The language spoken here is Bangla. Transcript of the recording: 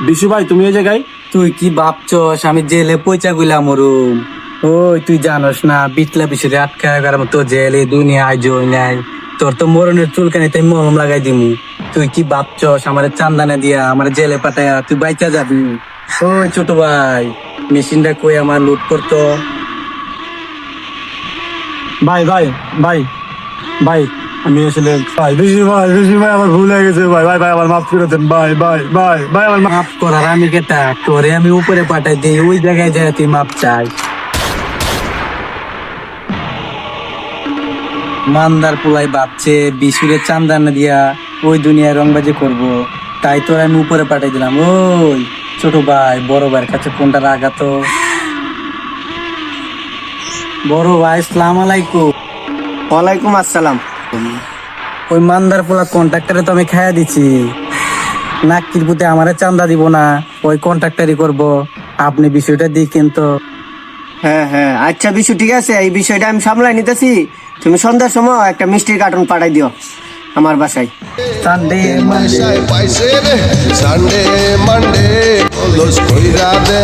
বিশু ভাই, তুমি এই জায়গায়? তুই কি ভাবছস আমি জেলে পয়সা গুলা মরুম? ওই তুই জানোস না, বিটলা বিশুরে আটকায় গেলাম তো জেলে দুনিয়া আজ নাই। তোর তো মরণের চুলকানিতে মলম লাগাই দিমু। তুই কি ভাবছস আমার চান্দানা দিয়া আমার জেলে পাঠায়া তুই বাইচা যাবি? ওই ছোট ভাই, মেশিনটা কই আমার লুট করতো। ভাই ভাই ভাই ভাই, আমি আসলে ভাই বিশু ভাই আমার ভুল হয়ে গেছে ভাই। ভাই ভাই আমার মাফ করে দেন ভাই। ভাই ভাই ভাই আমার মাফ। মাফ করার আমি কেটা? তোরে আমি উপরে পাঠাই দিই, ওই জায়গায় যায় তুই মাপ চাই। মান্দার পোলাই ভাবছে বিশুরে চান্দানা দিয়া ওই দুনিয়ায় রংবাজি করব, তাই তোর আমি উপরে পাঠাই দিলাম। ওই ছোট ভাই, বড় ভাইয়ের কাছে ফোনটা রাখাতো। বড় ভাই, সালাম আলাইকুম। ওয়ালাইকুম আসসালাম। ওই মান্দার পোলা কন্ট্রাক্টরে তো আমি খাইয়া দিছি, নাকির পুঁতে আমারে চান্দা দিব না, ওই কন্ট্রাক্টারই করব। আপনি বিষয়টা দিয়ে কিন্তু। হ্যাঁ হ্যাঁ, আচ্ছা বিশু, ঠিক আছে, এই বিষয়টা আমি সামলাই নিতেছি। তুমি সন্ধ্যার সময় একটা মিষ্টির কার্টন পাঠাই দিও আমার বাসায়। সানডে পাইছে রে সানডে মানডে লস কইরা দে